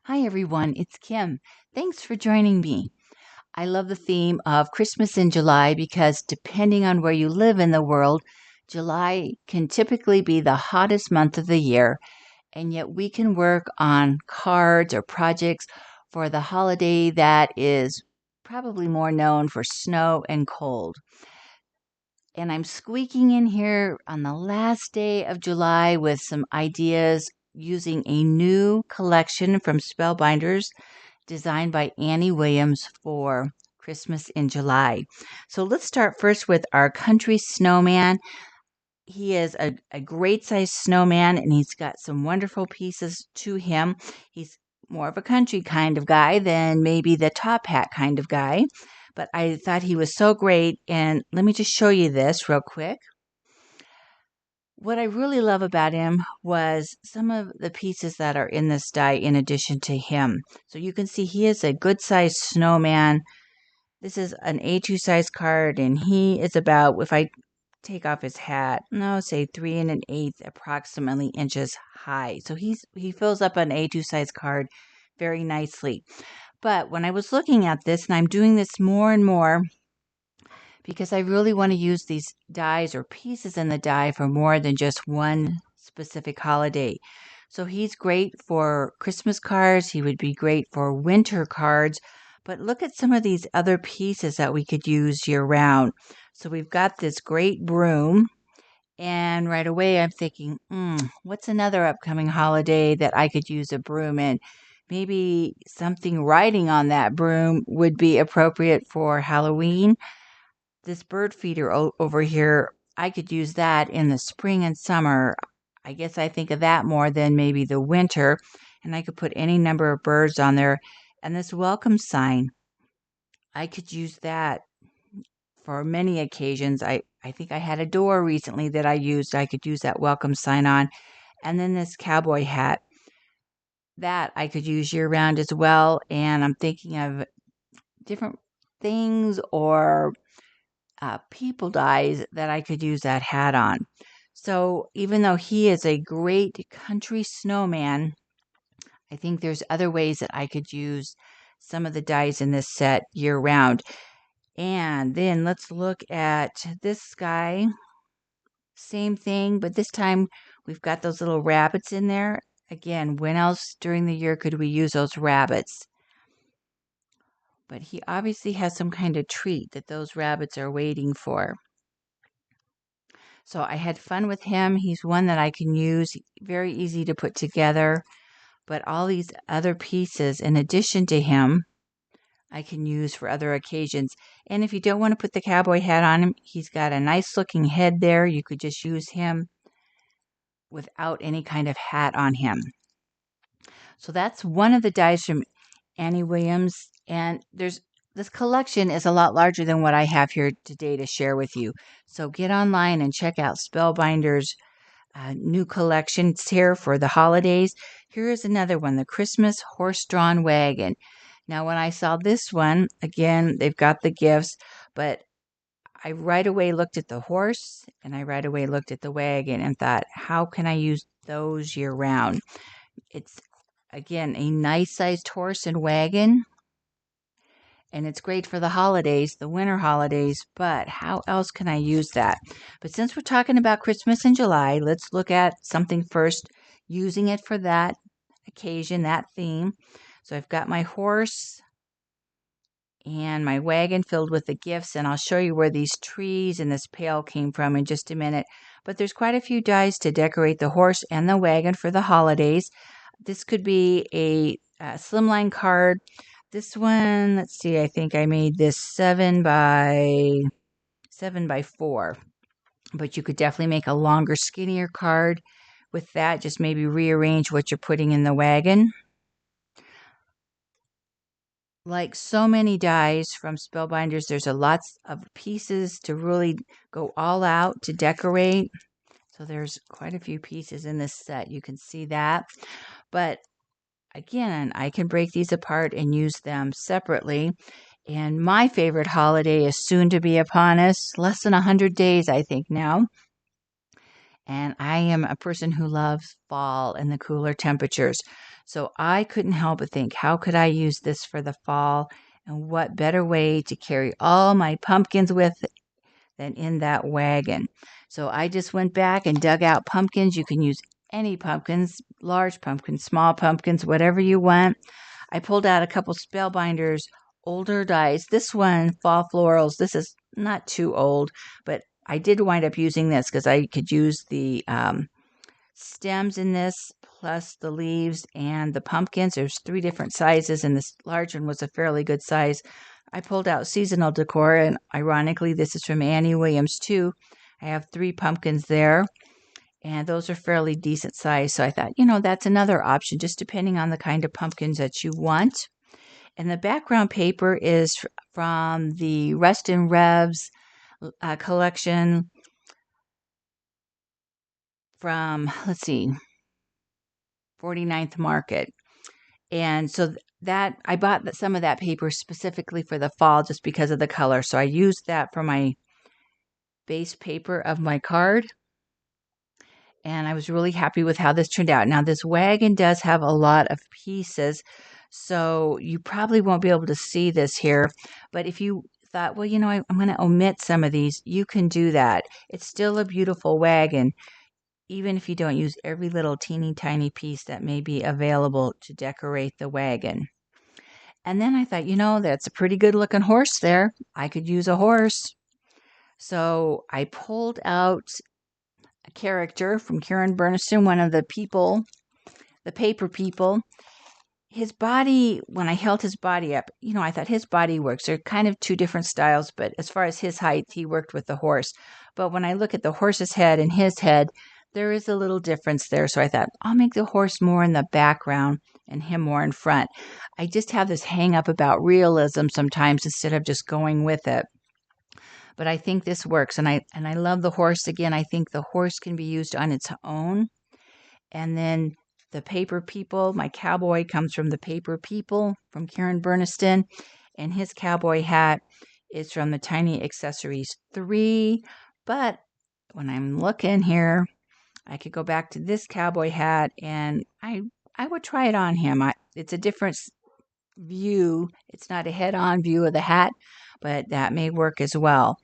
Hi, everyone. It's Kim. Thanks for joining me. I love the theme of Christmas in July because depending on where you live in the world, July can typically be the hottest month of the year, and yet we can work on cards or projects for the holiday that is probably more known for snow and cold. And I'm squeaking in here on the last day of July with some ideas using a new collection from Spellbinders designed by Annie Williams for Christmas in July. So let's start first with our country snowman. He is a great sized snowman and he's got some wonderful pieces to him. He's more of a country kind of guy than maybe the top hat kind of guy. But I thought he was so great. And let me just show you this real quick. What I really love about him was some of the pieces that are in this die in addition to him. So you can see he is a good sized snowman. This is an A2 size card, and he is about, if I take off his hat, no, say 3 1/8 approximately inches high. So he fills up an A2 size card very nicely. But when I was looking at this, and I'm doing this more and more, because I really want to use these dies or pieces in the die for more than just one specific holiday. So he's great for Christmas cards. He would be great for winter cards. But look at some of these other pieces that we could use year round. So we've got this great broom. And right away, I'm thinking, what's another upcoming holiday that I could use a broom in? Maybe something riding on that broom would be appropriate for Halloween. This bird feeder over here, I could use that in the spring and summer. I guess I think of that more than maybe the winter, and I could put any number of birds on there. And this welcome sign, I could use that for many occasions. I think I had a door recently that I used. I could use that welcome sign on. And then this cowboy hat, that I could use year round as well. And I'm thinking of different things or people dies that I could use that hat on. So even though he is a great country snowman, I think there's other ways that I could use some of the dies in this set year round. And then let's look at this guy. Same thing, but this time we've got those little rabbits in there. Again, when else during the year could we use those rabbits? But he obviously has some kind of treat that those rabbits are waiting for. So I had fun with him. He's one that I can use, very easy to put together. But all these other pieces, in addition to him, I can use for other occasions. And if you don't want to put the cowboy hat on him, he's got a nice looking head there. You could just use him without any kind of hat on him. So that's one of the dies from Annie Williams. And this collection is a lot larger than what I have here today to share with you. So get online and check out Spellbinders' new collection. It's here for the holidays. Here is another one, the Christmas Horse-Drawn Wagon. Now, when I saw this one, again, they've got the gifts, but I right away looked at the horse and I right away looked at the wagon and thought, how can I use those year round? It's, again, a nice sized horse and wagon. And it's great for the holidays, the winter holidays, but how else can I use that? But since we're talking about Christmas in July, let's look at something first, using it for that occasion, that theme. So I've got my horse and my wagon filled with the gifts, and I'll show you where these trees and this pail came from in just a minute. But there's quite a few dies to decorate the horse and the wagon for the holidays. This could be a slimline card. This one, let's see, I think I made this 7x4. But you could definitely make a longer, skinnier card with that. Just maybe rearrange what you're putting in the wagon. Like so many dies from Spellbinders, there's a lots of pieces to really go all out to decorate. So there's quite a few pieces in this set. You can see that. But again, I can break these apart and use them separately. And my favorite holiday is soon to be upon us, less than 100 days, I think now. And I am a person who loves fall and the cooler temperatures. So I couldn't help but think, how could I use this for the fall? And what better way to carry all my pumpkins with than in that wagon? So I just went back and dug out pumpkins. You can use any pumpkins, large pumpkins, small pumpkins, whatever you want. I pulled out a couple Spellbinders older dies. This one, Fall Florals, this is not too old, but I did wind up using this because I could use the stems in this plus the leaves and the pumpkins. There's 3 different sizes, and this large one was a fairly good size. I pulled out seasonal decor, and ironically, this is from Annie Williams too. I have 3 pumpkins there, and those are fairly decent size. So I thought, that's another option, just depending on the kind of pumpkins that you want. And the background paper is from the Rest and Revs collection from, let's see, 49th Market. And so that I bought some of that paper specifically for the fall just because of the color. So I used that for my base paper of my card. And I was really happy with how this turned out. Now, this wagon does have a lot of pieces, so you probably won't be able to see this here. But if you thought, well, I'm going to omit some of these, you can do that. It's still a beautiful wagon, even if you don't use every little teeny tiny piece that may be available to decorate the wagon. And then I thought, that's a pretty good looking horse there. I could use a horse. So I pulled out a character from Karen Burniston, one of the people, the paper people. His body, when I held his body up, I thought his body works. They're kind of 2 different styles, but as far as his height, he worked with the horse. But when I look at the horse's head and his head, there is a little difference there. So I thought, I'll make the horse more in the background and him more in front. I just have this hang up about realism sometimes instead of just going with it. But I think this works, and I love the horse. Again, I think the horse can be used on its own. And then the paper people, my cowboy comes from the paper people from Karen Burniston, and his cowboy hat is from the Tiny Accessories 3. But when I'm looking here, I could go back to this cowboy hat, and I would try it on him. It's a different view. It's not a head-on view of the hat, but that may work as well.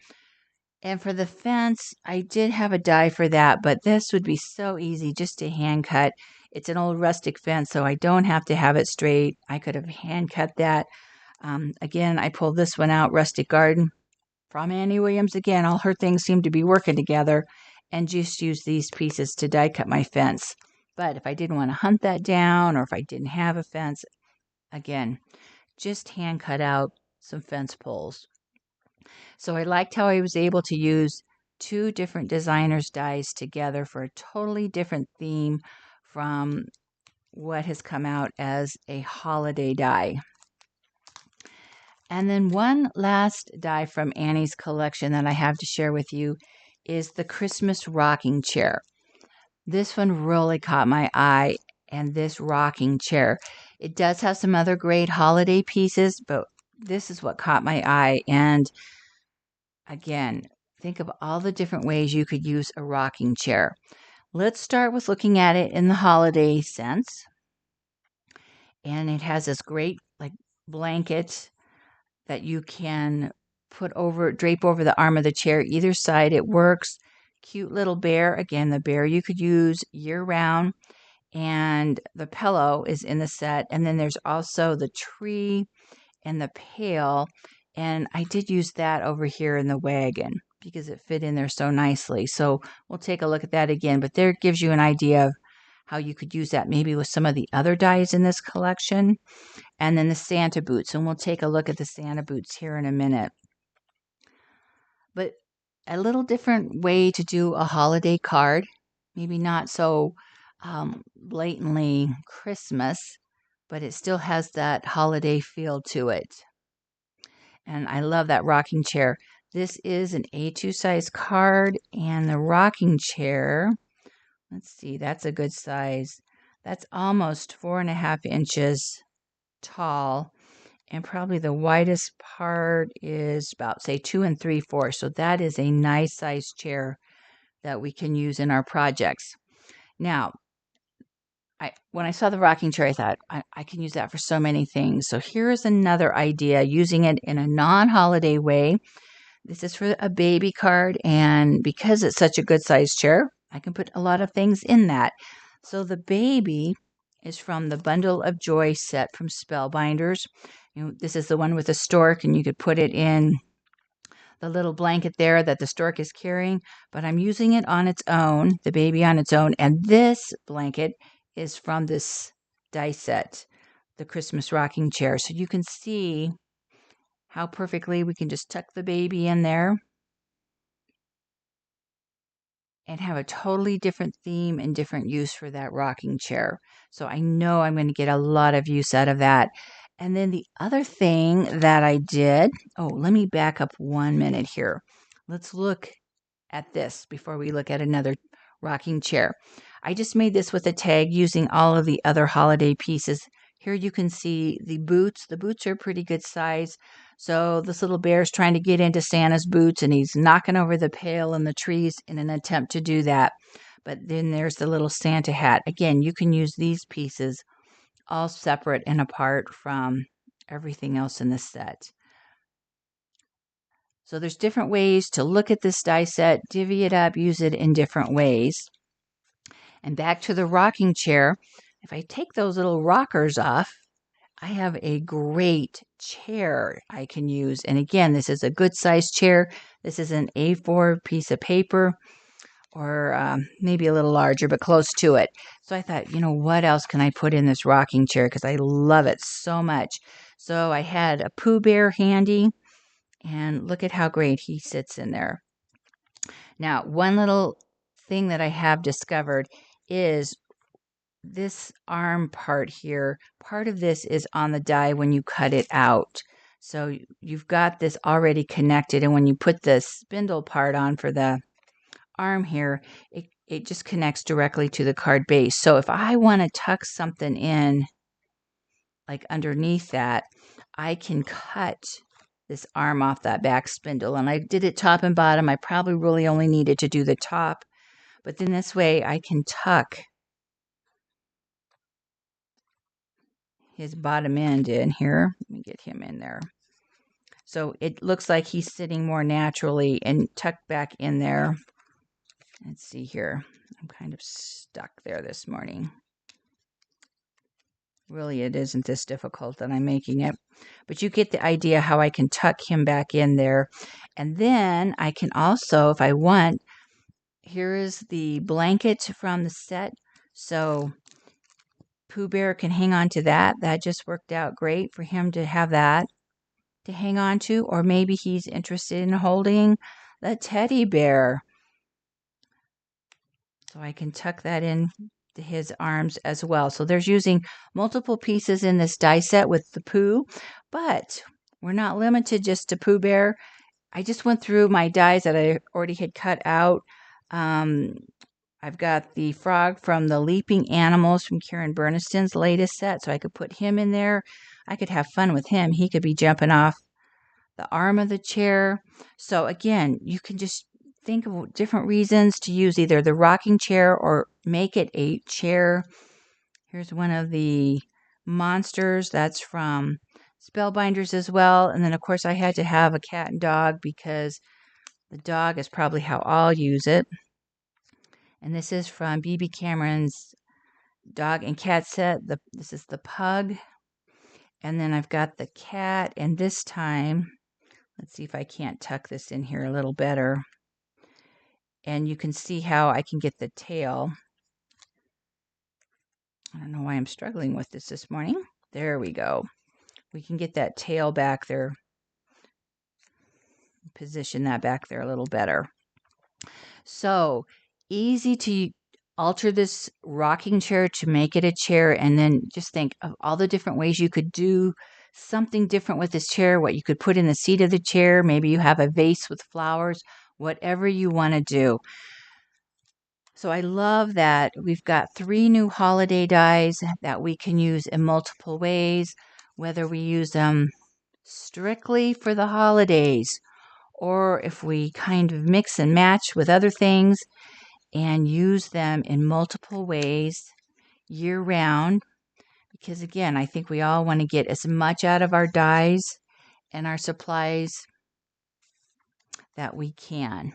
And for the fence, I did have a die for that, but this would be so easy just to hand cut. It's an old rustic fence, so I don't have to have it straight. I could have hand cut that. Again, I pulled this one out, Rustic Garden, from Annie Williams. Again, all her things seem to be working together, and just use these pieces to die cut my fence. But if I didn't want to hunt that down, or if I didn't have a fence, again, just hand cut out some fence poles. So I liked how I was able to use 2 different designers' dies together for a totally different theme from what has come out as a holiday die. And then one last die from Annie's collection that I have to share with you is the Christmas rocking chair. This one really caught my eye, and this rocking chair. It does have some other great holiday pieces, but this is what caught my eye. And again, think of all the different ways you could use a rocking chair. Let's start with looking at it in the holiday sense. And it has this great blanket that you can drape over the arm of the chair. Either side, it works. Cute little bear. Again, the bear you could use year round. And the pillow is in the set. And then there's also the tree and the pail. And I did use that over here in the wagon because it fit in there so nicely. So we'll take a look at that again. But there gives you an idea of how you could use that maybe with some of the other dies in this collection. And then the Santa boots. And we'll take a look at the Santa boots here in a minute. But a little different way to do a holiday card. Maybe not so blatantly Christmas, but it still has that holiday feel to it. And I love that rocking chair. This is an A2 size card, and the rocking chair, let's see, that's a good size. That's almost 4.5 inches tall, and probably the widest part is about, say, 2 3/4. So that is a nice size chair that we can use in our projects. Now, when I saw the rocking chair, I thought, I can use that for so many things. So here's another idea, using it in a non-holiday way. This is for a baby card, and because it's such a good sized chair, I can put a lot of things in that. So the baby is from the Bundle of Joy set from Spellbinders. This is the one with the stork, and you could put it in the little blanket there that the stork is carrying, but I'm using it on its own, the baby on its own. And this blanket is from this die set, the Christmas rocking chair. So you can see how perfectly we can just tuck the baby in there and have a totally different theme and different use for that rocking chair. So I know I'm going to get a lot of use out of that. And then the other thing that I did, let me back up 1 minute here. Let's look at this before we look at another rocking chair. I just made this with a tag using all of the other holiday pieces. Here you can see the boots. The boots are pretty good size. So this little bear is trying to get into Santa's boots, and he's knocking over the pail and the trees in an attempt to do that. But then there's the little Santa hat. Again, you can use these pieces all separate and apart from everything else in the set. So there's different ways to look at this die set, divvy it up, use it in different ways. And back to the rocking chair, if I take those little rockers off, I have a great chair I can use. And again, this is a good sized chair. This is an A4 piece of paper, or maybe a little larger, but close to it. So I thought, what else can I put in this rocking chair? Because I love it so much. So I had a Pooh Bear handy. And look at how great he sits in there. Now, one little thing that I have discovered is this arm part here. Part of this is on the die when you cut it out. So you've got this already connected. And when you put the spindle part on for the arm here, it just connects directly to the card base. So if I want to tuck something in, like underneath that, I can cut this arm off that back spindle. And I did it top and bottom. I probably really only needed to do the top. But then this way I can tuck his bottom end in here. Let me get him in there. So it looks like he's sitting more naturally and tucked back in there. Let's see here. I'm kind of stuck there this morning. Really, it isn't this difficult that I'm making it. But you get the idea how I can tuck him back in there. And then I can also, if I want, here is the blanket from the set. So Pooh Bear can hang on to that. That just worked out great for him to have that to hang on to. Or maybe he's interested in holding the teddy bear. So I can tuck that in to his arms as well. So there's using multiple pieces in this die set with the Pooh, but we're not limited just to Pooh Bear. I just went through my dies that I already had cut out. I've got the frog from the Leaping Animals from Karen Burniston's latest set, so I could put him in there. I could have fun with him. He could be jumping off the arm of the chair. So again, you can just think of different reasons to use either the rocking chair or make it a chair. Here's one of the monsters. That's from Spellbinders as well. And then, of course, I had to have a cat and dog because the dog is probably how I'll use it. And this is from B.B. Cameron's dog and cat set. This is the pug. And then I've got the cat. And this time, let's see if I can't tuck this in here a little better. And you can see how I can get the tail. I don't know why I'm struggling with this morning. There we go. We can get that tail back there. Position that back there a little better. So easy to alter this rocking chair to make it a chair, and then just think of all the different ways you could do something different with this chair, what you could put in the seat of the chair. Maybe you have a vase with flowers, whatever you want to do. So I love that we've got 3 new holiday dies that we can use in multiple ways, whether we use them strictly for the holidays or if we kind of mix and match with other things and use them in multiple ways year-round, because again, I think we all want to get as much out of our dyes and our supplies that we can.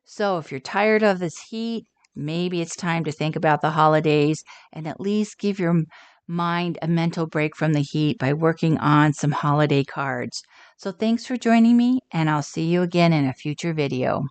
So if you're tired of this heat, maybe it's time to think about the holidays and at least give your mind a mental break from the heat by working on some holiday cards. So thanks for joining me, and I'll see you again in a future video.